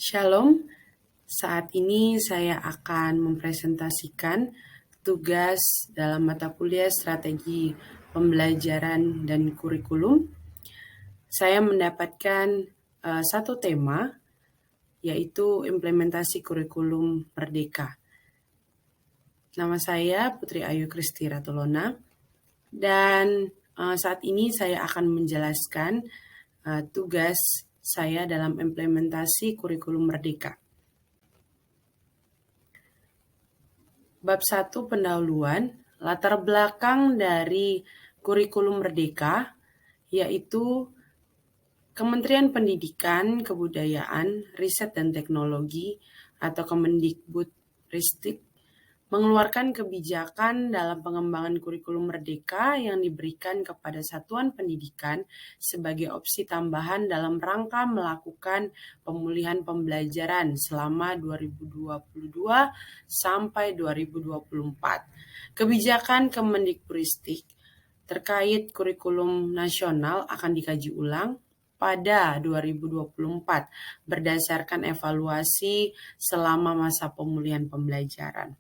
Shalom, saat ini saya akan mempresentasikan tugas dalam mata kuliah strategi pembelajaran dan kurikulum. Saya mendapatkan satu tema, yaitu implementasi kurikulum Merdeka. Nama saya Putri Ayu Kristi Ratulona, dan saat ini saya akan menjelaskan tugas saya dalam implementasi kurikulum Merdeka. Bab 1 pendahuluan, latar belakang dari kurikulum Merdeka, yaitu Kementerian Pendidikan, Kebudayaan, Riset dan Teknologi atau Kemendikbudristek mengeluarkan kebijakan dalam pengembangan kurikulum Merdeka yang diberikan kepada satuan pendidikan sebagai opsi tambahan dalam rangka melakukan pemulihan pembelajaran selama 2022 sampai 2024. Kebijakan Kemendikbudristek terkait kurikulum nasional akan dikaji ulang pada 2024 berdasarkan evaluasi selama masa pemulihan pembelajaran.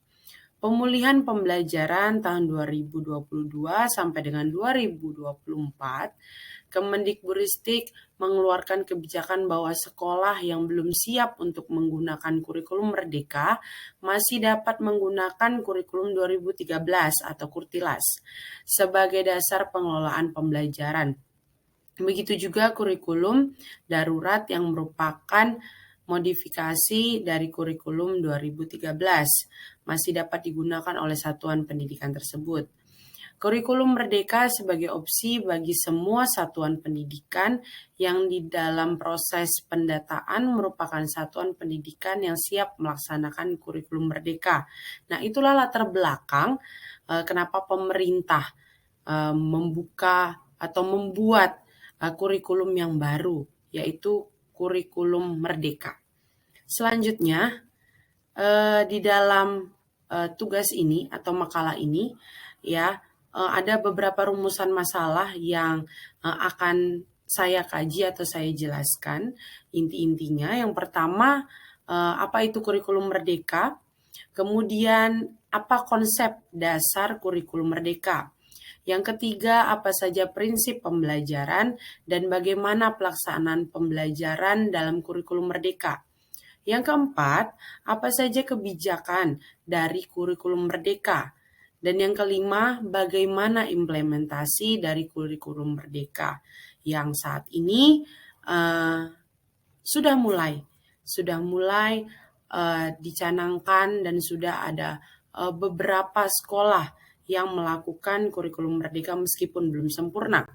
Pemulihan pembelajaran tahun 2022 sampai dengan 2024, Kemendikbudristek mengeluarkan kebijakan bahwa sekolah yang belum siap untuk menggunakan kurikulum Merdeka masih dapat menggunakan kurikulum 2013 atau Kurtilas sebagai dasar pengelolaan pembelajaran. Begitu juga kurikulum darurat yang merupakan modifikasi dari kurikulum 2013 masih dapat digunakan oleh satuan pendidikan tersebut. Kurikulum Merdeka sebagai opsi bagi semua satuan pendidikan yang di dalam proses pendataan merupakan satuan pendidikan yang siap melaksanakan kurikulum Merdeka. Nah, itulah latar belakang kenapa pemerintah membuka atau membuat kurikulum yang baru, yaitu kurikulum Merdeka. Selanjutnya, di dalam tugas ini atau makalah ini, ya, ada beberapa rumusan masalah yang akan saya kaji atau saya jelaskan inti-intinya. Yang pertama, apa itu kurikulum Merdeka? Kemudian, apa konsep dasar kurikulum Merdeka? Yang ketiga, apa saja prinsip pembelajaran dan bagaimana pelaksanaan pembelajaran dalam kurikulum Merdeka? Yang keempat, apa saja kebijakan dari kurikulum Merdeka? Dan yang kelima, bagaimana implementasi dari kurikulum Merdeka yang saat ini sudah mulai dicanangkan dan sudah ada beberapa sekolah yang melakukan kurikulum Merdeka meskipun belum sempurna.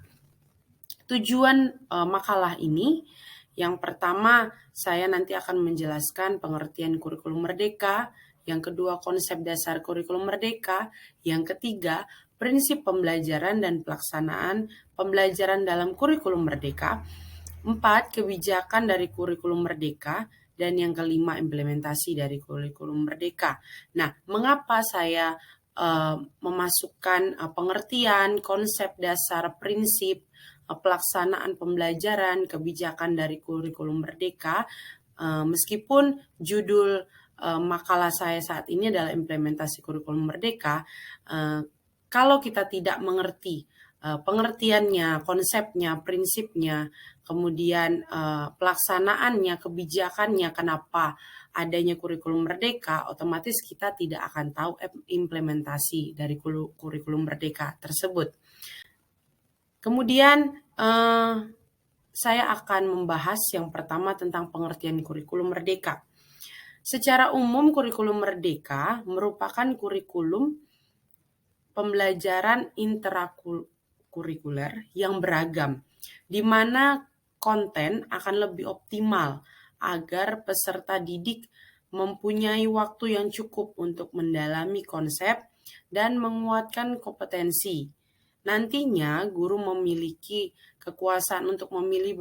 Tujuan makalah ini, yang pertama saya nanti akan menjelaskan pengertian kurikulum Merdeka, yang kedua konsep dasar kurikulum Merdeka, yang ketiga prinsip pembelajaran dan pelaksanaan pembelajaran dalam kurikulum Merdeka, 4 kebijakan dari kurikulum Merdeka, dan yang kelima implementasi dari kurikulum Merdeka. Nah, mengapa saya memasukkan pengertian, konsep dasar, prinsip, pelaksanaan pembelajaran, kebijakan dari kurikulum Merdeka, meskipun judul makalah saya saat ini adalah implementasi kurikulum Merdeka, kalau kita tidak mengerti pengertiannya, konsepnya, prinsipnya, kemudian pelaksanaannya, kebijakannya, kenapa adanya kurikulum Merdeka, otomatis kita tidak akan tahu implementasi dari kurikulum Merdeka tersebut. Kemudian saya akan membahas yang pertama tentang pengertian kurikulum Merdeka. Secara umum, kurikulum Merdeka merupakan kurikulum pembelajaran intrakurikuler yang beragam, di mana konten akan lebih optimal agar peserta didik mempunyai waktu yang cukup untuk mendalami konsep dan menguatkan kompetensi. Nantinya guru memiliki kekuasaan untuk memilih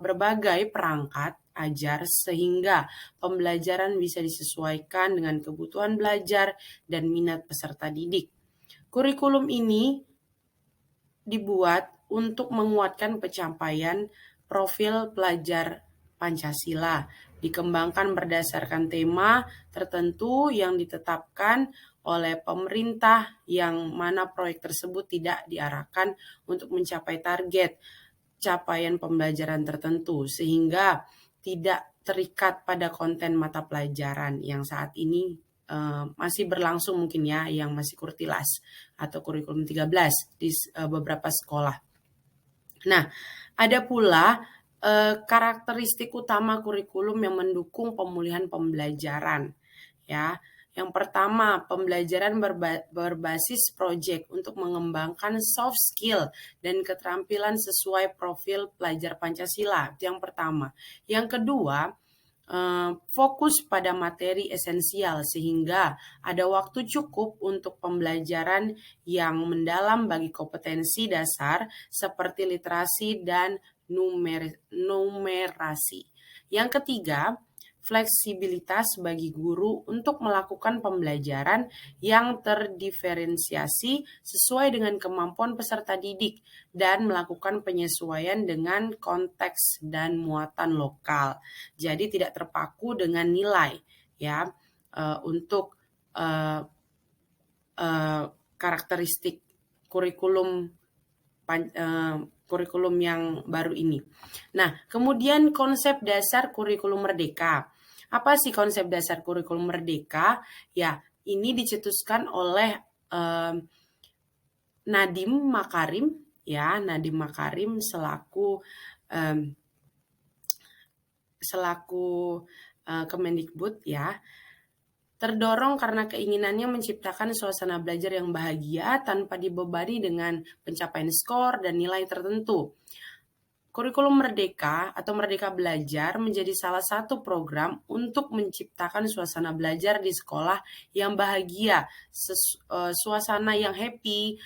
berbagai perangkat ajar sehingga pembelajaran bisa disesuaikan dengan kebutuhan belajar dan minat peserta didik. Kurikulum ini dibuat untuk menguatkan pencapaian profil pelajar Pancasila, dikembangkan berdasarkan tema tertentu yang ditetapkan oleh pemerintah, yang mana proyek tersebut tidak diarahkan untuk mencapai target capaian pembelajaran tertentu, sehingga tidak terikat pada konten mata pelajaran yang saat ini masih berlangsung mungkin ya, yang masih kurtilas atau kurikulum 13 di beberapa sekolah. Nah, ada pula karakteristik utama kurikulum yang mendukung pemulihan pembelajaran, ya. Yang pertama, pembelajaran berbasis proyek untuk mengembangkan soft skill dan keterampilan sesuai profil pelajar Pancasila. Itu yang pertama. Yang kedua, fokus pada materi esensial sehingga ada waktu cukup untuk pembelajaran yang mendalam bagi kompetensi dasar seperti literasi dan numerasi. Yang ketiga, fleksibilitas bagi guru untuk melakukan pembelajaran yang terdiferensiasi sesuai dengan kemampuan peserta didik dan melakukan penyesuaian dengan konteks dan muatan lokal. Jadi tidak terpaku dengan nilai, ya, untuk karakteristik kurikulum yang baru ini. Nah, kemudian konsep dasar kurikulum merdeka. Apa sih konsep dasar kurikulum merdeka? Ya, ini dicetuskan oleh Nadiem Makarim, ya, Nadiem Makarim selaku Kemendikbud, ya. Terdorong karena keinginannya menciptakan suasana belajar yang bahagia tanpa dibebani dengan pencapaian skor dan nilai tertentu. Kurikulum Merdeka atau Merdeka Belajar menjadi salah satu program untuk menciptakan suasana belajar di sekolah yang bahagia, suasana yang happy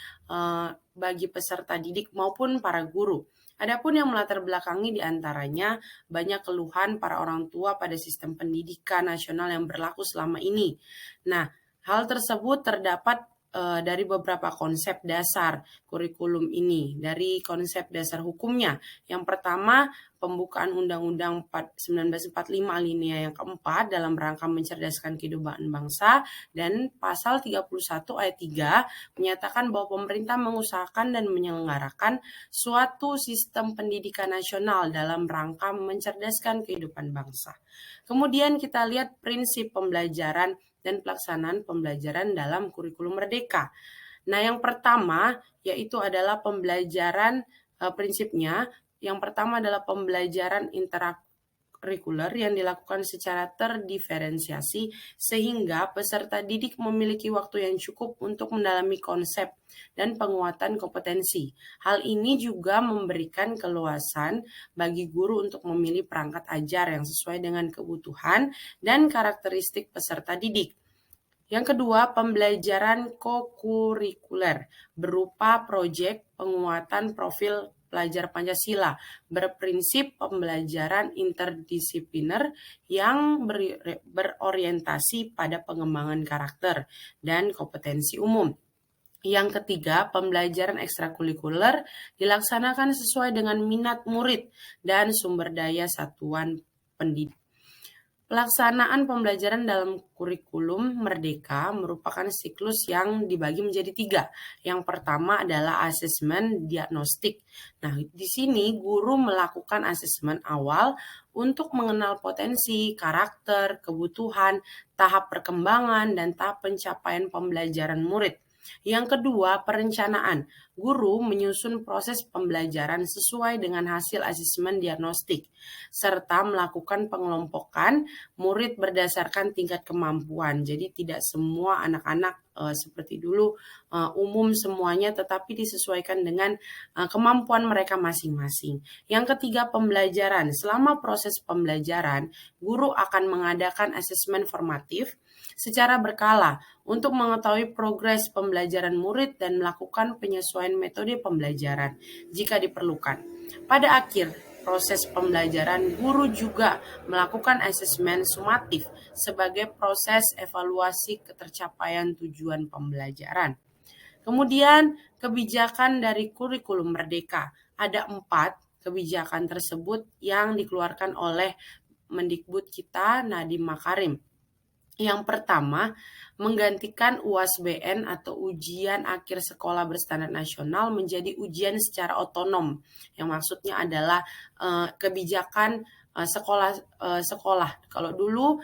bagi peserta didik maupun para guru. Adapun yang melatar belakangi diantaranya banyak keluhan para orang tua pada sistem pendidikan nasional yang berlaku selama ini. Nah, hal tersebut terdapat dari beberapa konsep dasar kurikulum ini, dari konsep dasar hukumnya. Yang pertama, pembukaan Undang-Undang 1945 alinea yang keempat dalam rangka mencerdaskan kehidupan bangsa, dan pasal 31 ayat 3 menyatakan bahwa pemerintah mengusahakan dan menyelenggarakan suatu sistem pendidikan nasional dalam rangka mencerdaskan kehidupan bangsa. Kemudian kita lihat prinsip pembelajaran dan pelaksanaan pembelajaran dalam kurikulum merdeka. Nah, yang pertama yaitu adalah pembelajaran prinsipnya. Yang pertama adalah pembelajaran interkurikuler yang dilakukan secara terdiferensiasi sehingga peserta didik memiliki waktu yang cukup untuk mendalami konsep dan penguatan kompetensi. Hal ini juga memberikan keluasan bagi guru untuk memilih perangkat ajar yang sesuai dengan kebutuhan dan karakteristik peserta didik. Yang kedua, pembelajaran kokurikuler berupa proyek penguatan profil pelajar Pancasila berprinsip pembelajaran interdisipliner yang berorientasi pada pengembangan karakter dan kompetensi umum. Yang ketiga, pembelajaran ekstrakurikuler dilaksanakan sesuai dengan minat murid dan sumber daya satuan pendidik. Pelaksanaan pembelajaran dalam kurikulum merdeka merupakan siklus yang dibagi menjadi 3. Yang pertama adalah asesmen diagnostik. Nah, di sini guru melakukan asesmen awal untuk mengenal potensi, karakter, kebutuhan, tahap perkembangan, dan tahap pencapaian pembelajaran murid. Yang kedua, perencanaan. Guru menyusun proses pembelajaran sesuai dengan hasil asesmen diagnostik, serta melakukan pengelompokan murid berdasarkan tingkat kemampuan. Jadi tidak semua anak-anak seperti dulu umum semuanya, tetapi disesuaikan dengan kemampuan mereka masing-masing. Yang ketiga, pembelajaran. Selama proses pembelajaran, guru akan mengadakan asesmen formatif secara berkala untuk mengetahui progres pembelajaran murid dan melakukan penyesuaian metode pembelajaran jika diperlukan. Pada akhir proses pembelajaran, guru juga melakukan asesmen sumatif sebagai proses evaluasi ketercapaian tujuan pembelajaran. Kemudian, kebijakan dari kurikulum merdeka. Ada 4 kebijakan tersebut yang dikeluarkan oleh Mendikbud kita Nadiem Makarim. Yang pertama, menggantikan UASBN atau ujian akhir sekolah berstandar nasional menjadi ujian secara otonom. Yang maksudnya adalah kebijakan sekolah. Kalau dulu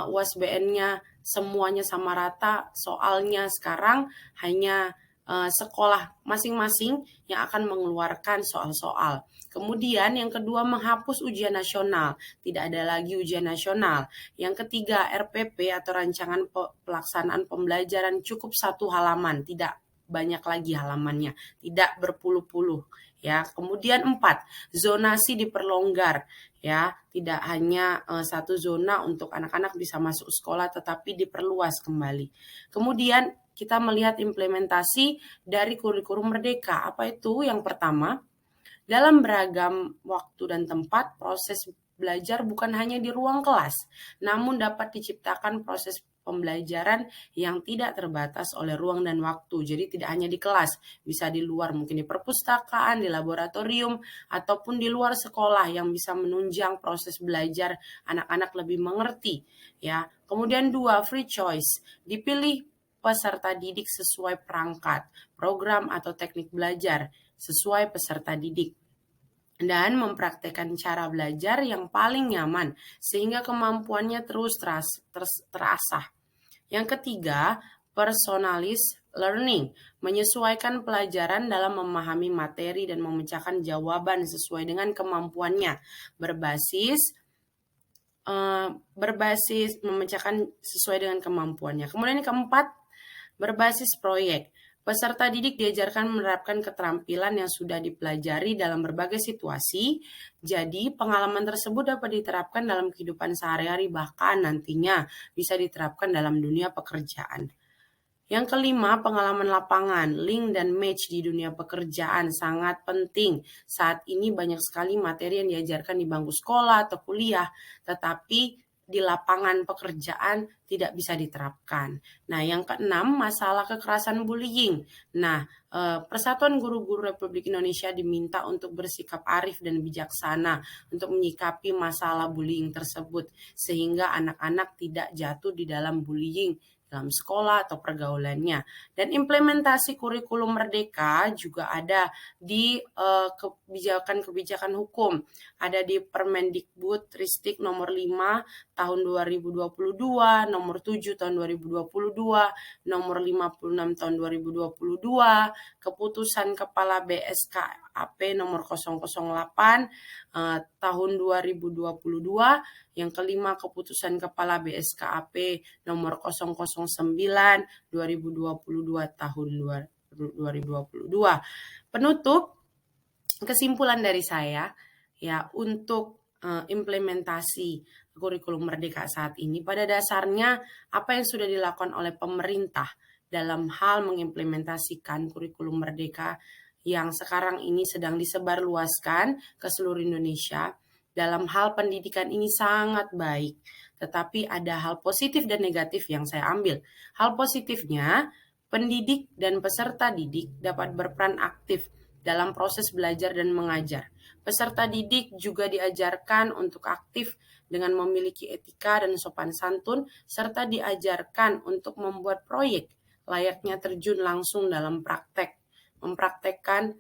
UASBN-nya semuanya sama rata, soalnya sekarang hanya sekolah masing-masing yang akan mengeluarkan soal-soal. Kemudian yang kedua, menghapus ujian nasional. Tidak ada lagi ujian nasional. Yang ketiga, RPP atau rancangan pelaksanaan pembelajaran cukup 1 halaman, tidak banyak lagi halamannya, tidak berpuluh-puluh ya. Kemudian 4, zonasi diperlonggar ya, tidak hanya 1 zona untuk anak-anak bisa masuk sekolah tetapi diperluas kembali. Kemudian kita melihat implementasi dari kurikulum merdeka. Apa itu? Yang pertama, dalam beragam waktu dan tempat, proses belajar bukan hanya di ruang kelas, namun dapat diciptakan proses pembelajaran yang tidak terbatas oleh ruang dan waktu. Jadi tidak hanya di kelas, bisa di luar, mungkin di perpustakaan, di laboratorium, ataupun di luar sekolah yang bisa menunjang proses belajar anak-anak lebih mengerti. Ya. Kemudian 2, free choice. Dipilih peserta didik sesuai perangkat, program atau teknik belajar sesuai peserta didik dan mempraktekkan cara belajar yang paling nyaman sehingga kemampuannya terus terasah. Yang ketiga, personalized learning, menyesuaikan pelajaran dalam memahami materi dan memecahkan jawaban sesuai dengan kemampuannya, berbasis memecahkan sesuai dengan kemampuannya. Kemudian yang keempat, berbasis proyek. Peserta didik diajarkan menerapkan keterampilan yang sudah dipelajari dalam berbagai situasi. Jadi, pengalaman tersebut dapat diterapkan dalam kehidupan sehari-hari, bahkan nantinya bisa diterapkan dalam dunia pekerjaan. Yang kelima, pengalaman lapangan, link dan match di dunia pekerjaan sangat penting. Saat ini banyak sekali materi yang diajarkan di bangku sekolah atau kuliah, tetapi di lapangan pekerjaan tidak bisa diterapkan. Nah, yang keenam, masalah kekerasan bullying. Nah, Persatuan Guru-Guru Republik Indonesia diminta untuk bersikap arif dan bijaksana untuk menyikapi masalah bullying tersebut, sehingga anak-anak tidak jatuh di dalam bullying dalam sekolah atau pergaulannya. Dan implementasi kurikulum merdeka juga ada di kebijakan-kebijakan hukum. Ada di Permendikbud Ristek nomor 5 tahun 2022, nomor 7 tahun 2022, nomor 56 tahun 2022, keputusan Kepala BSKAP nomor 008 tahun 2022, yang kelima keputusan Kepala BSKAP nomor 009 2022 tahun 2022. Penutup, kesimpulan dari saya ya untuk implementasi kurikulum merdeka saat ini, pada dasarnya apa yang sudah dilakukan oleh pemerintah dalam hal mengimplementasikan kurikulum merdeka yang sekarang ini sedang disebarluaskan ke seluruh Indonesia dalam hal pendidikan ini sangat baik. Tetapi ada hal positif dan negatif yang saya ambil. Hal positifnya, pendidik dan peserta didik dapat berperan aktif dalam proses belajar dan mengajar. Peserta didik juga diajarkan untuk aktif dengan memiliki etika dan sopan santun, serta diajarkan untuk membuat proyek layaknya terjun langsung dalam praktek, mempraktekkan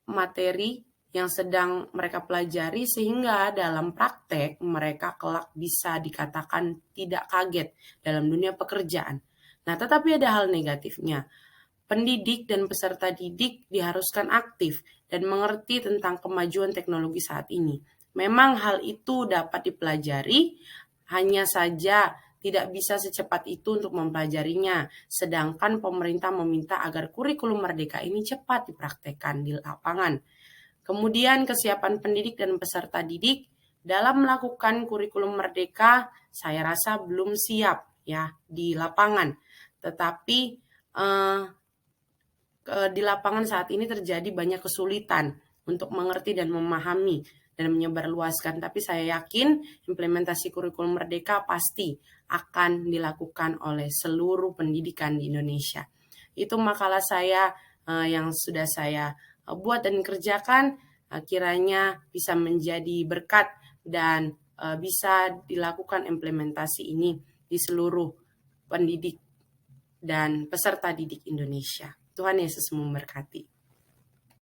materi yang sedang mereka pelajari sehingga dalam praktek mereka kelak bisa dikatakan tidak kaget dalam dunia pekerjaan. Nah, tetapi ada hal negatifnya. Pendidik dan peserta didik diharuskan aktif dan mengerti tentang kemajuan teknologi saat ini. Memang hal itu dapat dipelajari, hanya saja tidak bisa secepat itu untuk mempelajarinya. Sedangkan pemerintah meminta agar kurikulum merdeka ini cepat dipraktekkan di lapangan. Kemudian kesiapan pendidik dan peserta didik dalam melakukan kurikulum merdeka, saya rasa belum siap ya di lapangan. Tetapi di lapangan saat ini terjadi banyak kesulitan untuk mengerti dan memahami dan menyebarluaskan. Tapi saya yakin implementasi kurikulum merdeka pasti akan dilakukan oleh seluruh pendidikan di Indonesia. Itu makalah saya yang sudah saya buat dan kerjakan, kiranya bisa menjadi berkat dan bisa dilakukan implementasi ini di seluruh pendidik dan peserta didik Indonesia. Tuhan Yesus memberkati.